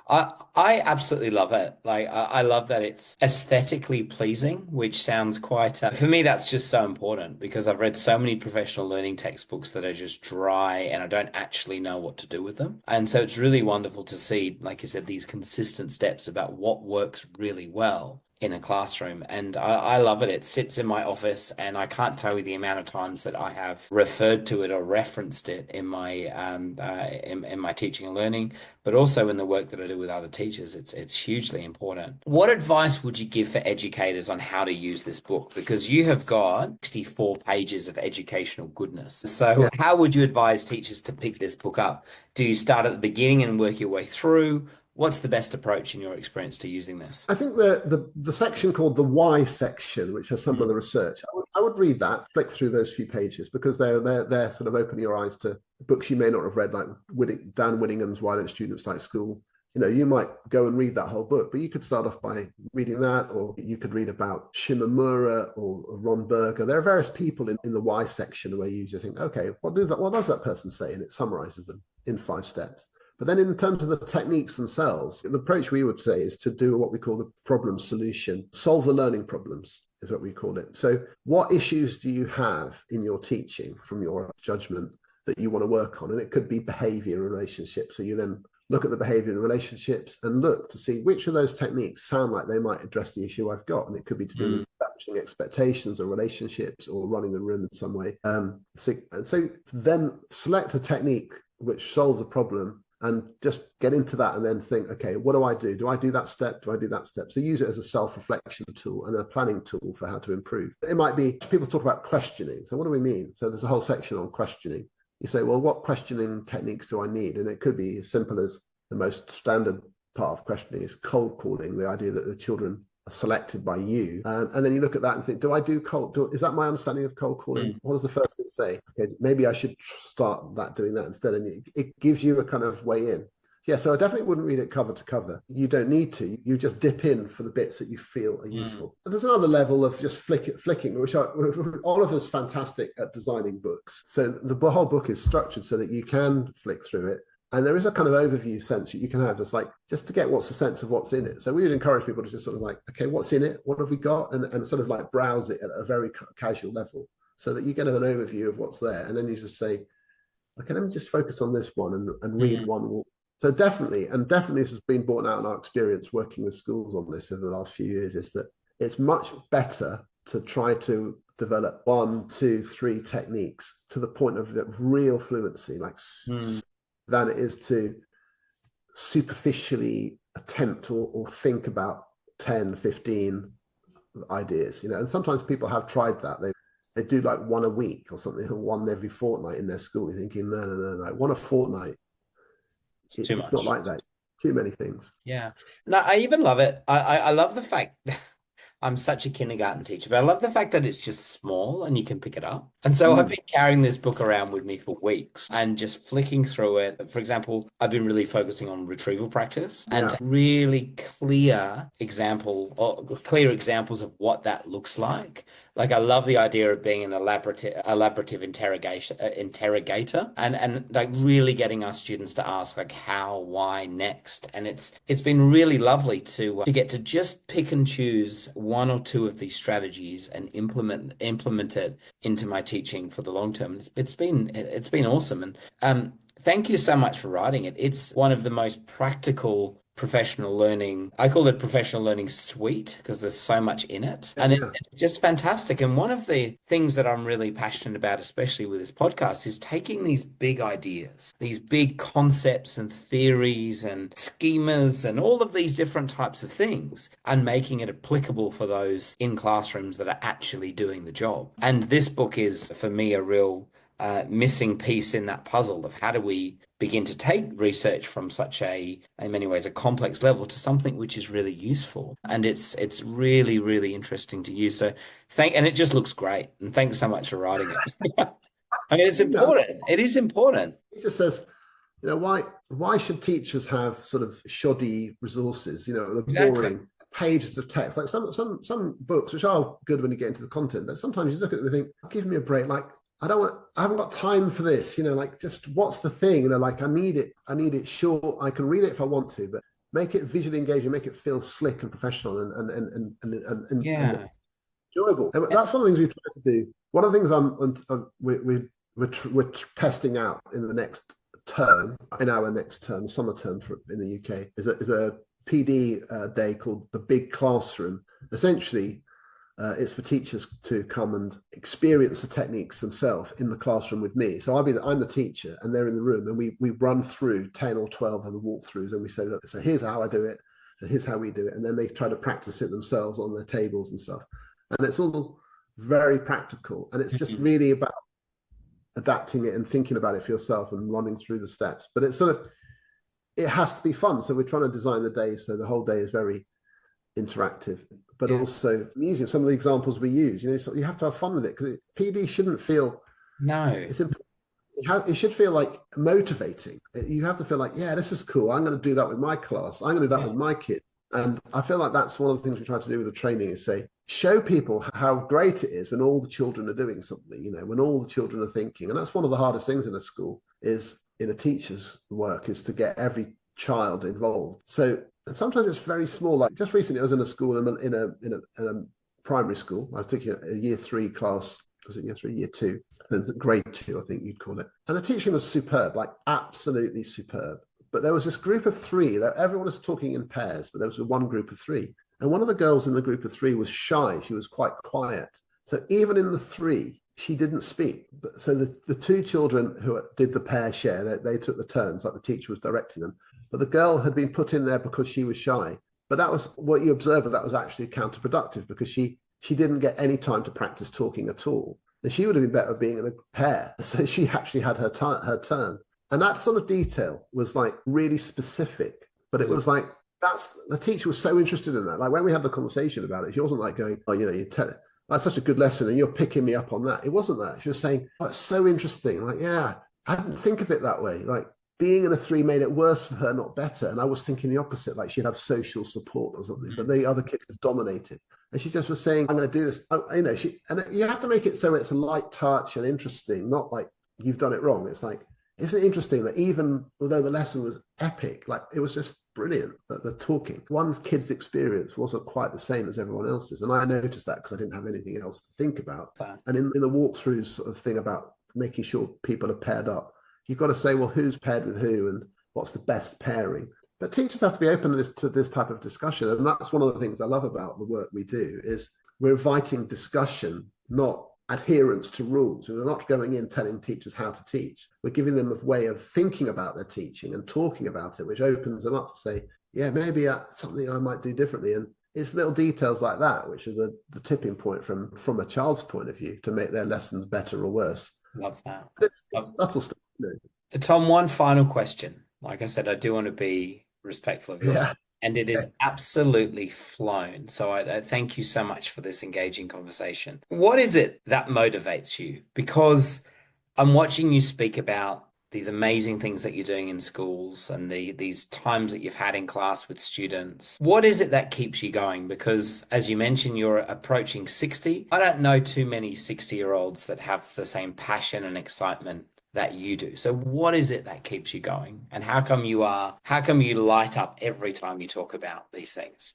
I absolutely love it. Like I love that it's aesthetically pleasing, which sounds quite for me, that's just so important, because I've read so many professional learning textbooks that are just dry and I don't actually know what to do with them. And so it's really wonderful to see, like you said, these consistent steps about what works really well in a classroom. And I love it. It sits in my office, and I can't tell you the amount of times that I have referred to it or referenced it in my in my teaching and learning, but also in the work that I do with other teachers. It's hugely important. What advice would you give for educators on how to use this book? Because you have got 64 pages of educational goodness. So how would you advise teachers to pick this book up? Do you start at the beginning and work your way through? What's the best approach in your experience to using this? I think the section called the why section, which has some of the research, I would read that, flick through those few pages, because they're sort of opening your eyes to books you may not have read, like Dan Whittingham's Why Don't Students Like School? You might go and read that whole book, but you could start off by reading that, or you could read about Shimamura or Ron Berger. There are various people in the why section where you just think, okay, what does that person say? And it summarizes them in 5 steps. But then in terms of the techniques themselves, the approach we would say is to do what we call the problem solution, solve the learning problems is what we call it. So what issues do you have in your teaching from your judgment that you want to work on? And it could be behavior and relationships. So you then look at the behavior and relationships and look to see which of those techniques sound like they might address the issue I've got. And it could be to do with establishing expectations or relationships or running the room in some way. So then select a technique which solves a problem, and just get into that and then think, okay, what do I do? Do I do that step? Do I do that step? So use it as a self-reflection tool and a planning tool for how to improve. It might be, people talk about questioning. So what do we mean? So there's a whole section on questioning. You say, well, what questioning techniques do I need? And it could be as simple as the most standard part of questioning is cold calling, the idea that the children are selected by you. And then you look at that and think, is that my understanding of cold calling? What does the first thing say? Okay, maybe I should start doing that instead. And it gives you a kind of way in. Yeah, so I definitely wouldn't read it cover to cover. You don't need to. You just dip in for the bits that you feel are Mm. useful. And there's another level of just flicking, which Oliver's fantastic at designing books. So the whole book is structured so that you can flick through it. And there is a kind of overview sense that you can have, just to get what's the sense of what's in it. So we would encourage people to just sort of like, okay, what's in it? What have we got? And sort of like browse it at a very casual level so that you get an overview of what's there. And then you just say, okay, let me just focus on this one and read Mm. one. So definitely, and definitely this has been borne out in our experience working with schools on this over the last few years, is that it's much better to try to develop 1, 2, 3 techniques to the point of real fluency, Mm. than it is to superficially attempt or think about 10, 15 ideas, and sometimes people have tried that. They do like one a week or something, or one every fortnight in their school. You're thinking, no, one a fortnight. It's too It's not much. like that. Too many things. Yeah. No, I even love it. I love the fact I'm such a kindergarten teacher, but I love the fact that it's just small and you can pick it up. And so I've Mm. been carrying this book around with me for weeks and just flicking through it. For example, I've been really focusing on retrieval practice and Yeah. really clear examples of what that looks like. Like I love the idea of being an elaborative interrogator and like really getting our students to ask like how, why, next. And it's been really lovely to get to just pick and choose one or two of these strategies and implement it into my teaching for the long term. It's been awesome. And thank you so much for writing it. It's one of the most practical professional learning. I call it professional learning suite because there's so much in it. Yeah. And Yeah. it's just fantastic. And one of the things that I'm really passionate about, especially with this podcast, is taking these big ideas, these big concepts and theories and schemas and all of these different types of things and making it applicable for those in classrooms that are actually doing the job. And this book is, for me, a real missing piece in that puzzle of how do we begin to take research from such in many ways, a complex level to something which is really useful. And it's really, really interesting to use. So and it just looks great. And thanks so much for writing it. I mean, it's No, important. It is important. it just says, why should teachers have sort of shoddy resources? The Exactly. boring pages of text. Like some books, which are good when you get into the content, but sometimes you look at them and think, give me a break. Like I haven't got time for this. Like just what's the thing? Like I need it short. I can read it if I want to, but make it visually engaging, make it feel slick and professional and Yeah. enjoyable. And that's one of the things we try to do. One of the things we're testing out in the next term, in our next term, summer term in the UK, is a PD day called the Big Classroom. Essentially, it's for teachers to come and experience the techniques themselves in the classroom with me. So I'm the teacher, and they're in the room, and we run through 10 or 12 of the walkthroughs, and we say, look, so here's how I do it, and here's how we do it, and then they try to practice it themselves on their tables and stuff. And it's all very practical, and it's just Mhm. really about adapting it and thinking about it for yourself and running through the steps. But it has to be fun. So we're trying to design the day so the whole day is very interactive, but Yeah. also amusing. Some of the examples we use, so you have to have fun with it because PD shouldn't feel No. it's it should feel like motivating. You have to feel like, yeah, this is cool. I'm going to do that with my class. I'm going to do that Yeah. with my kids. And I feel like that's one of the things we try to do with the training is say, show people how great it is when all the children are doing something, when all the children are thinking. And that's one of the hardest things in a school is in a teacher's work is to get every child involved. So and sometimes it's very small. Like just recently, I was in a school in a primary school. I was taking a year 3 class. Was it year 3, year 2? It's grade 2, I think you'd call it. And the teaching was superb, like absolutely superb. But there was this group of 3 that everyone was talking in pairs, but there was one group of 3. And one of the girls in the group of 3 was shy. She was quite quiet. So even in the 3, she didn't speak. So the 2 children who did the pair share, they took the turns, like the teacher was directing them. But the girl had been put in there because she was shy. But that was what you observed, that was actually counterproductive because she didn't get any time to practice talking at all. And she would have been better being in a pair. So she actually had her turn. And that sort of detail was like really specific. But it Mm. was like, the teacher was so interested in that. Like when we had the conversation about it, she wasn't like going, oh, you tell it. That's such a good lesson and you're picking me up on that. It wasn't that. She was saying, oh, it's so interesting. Like, yeah, I didn't think of it that way. Like, being in a three made it worse for her, not better. And I was thinking the opposite, like she'd have social support or something, but the other kids just dominated. And she just was saying, I'm going to do this. And you have to make it so it's a light touch and interesting, not like you've done it wrong. It's like, isn't it interesting that even although the lesson was epic, like it was just brilliant that the talking. One kid's experience wasn't quite the same as everyone else's. And I noticed that because I didn't have anything else to think about. And in the walkthroughs sort of thing about making sure people are paired up, you've got to say, well, who's paired with who and what's the best pairing? But teachers have to be open to this type of discussion. And that's one of the things I love about the work we do is we're inviting discussion, not adherence to rules. We're not going in telling teachers how to teach. We're giving them a way of thinking about their teaching and talking about it, which opens them up to say, yeah, maybe that's something I might do differently. And it's little details like that, which are the tipping point from a child's point of view to make their lessons better or worse. Love that. That's all stuff. Tom, one final question. Like I said, I do want to be respectful of yours. Yeah. And it is absolutely flown. So I thank you so much for this engaging conversation. What is it that motivates you? Because I'm watching you speak about these amazing things that you're doing in schools and these times that you've had in class with students. What is it that keeps you going? Because as you mentioned, you're approaching 60. I don't know too many 60-year-olds that have the same passion and excitement that you do. So what is it that keeps you going? And how come you light up every time you talk about these things?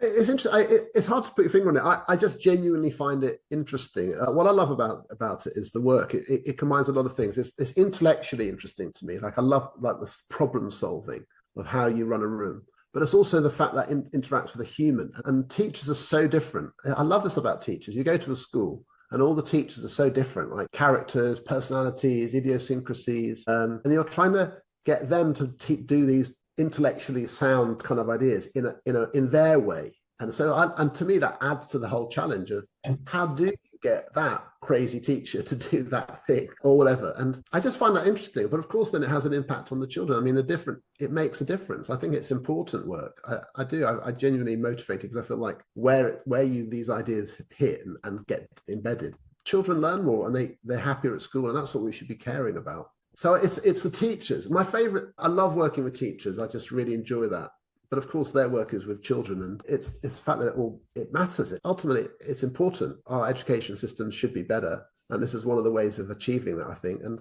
It's interesting. It's hard to put your finger on it. I just genuinely find it interesting. What I love about it is the work. It combines a lot of things. It's intellectually interesting to me. Like I love like the problem solving of how you run a room, but it's also the fact that it interacts with a human. And teachers are so different. I love this about teachers. You go to a school and all the teachers are so different, like characters, personalities, idiosyncrasies, and you're trying to get them to do these intellectually sound kind of ideas in their way. And so, and to me, that adds to the whole challenge of how do you get that crazy teacher to do that thing or whatever. And I just find that interesting. But of course, then it has an impact on the children. I mean, it makes a difference. I think it's important work. I do. I genuinely motivated because I feel like where these ideas hit and get embedded, children learn more and they're happier at school, and that's what we should be caring about. So it's the teachers. My favorite, I love working with teachers. I just really enjoy that. But of course, their work is with children, and it's the fact that it matters. Ultimately, it's important. Our education systems should be better, and this is one of the ways of achieving that, I think. And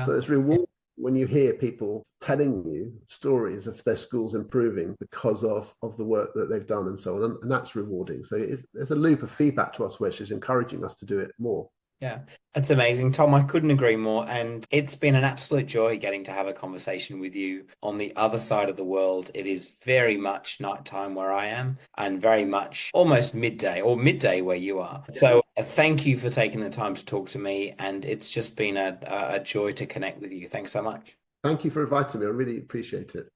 so it's rewarding when you hear people telling you stories of their schools improving because of the work that they've done and so on, and that's rewarding. So there's a loop of feedback to us, which is encouraging us to do it more. Yeah, that's amazing, Tom. I couldn't agree more. And it's been an absolute joy getting to have a conversation with you on the other side of the world. It is very much nighttime where I am and very much almost midday where you are. So thank you for taking the time to talk to me. And it's just been a joy to connect with you. Thanks so much. Thank you for inviting me. I really appreciate it.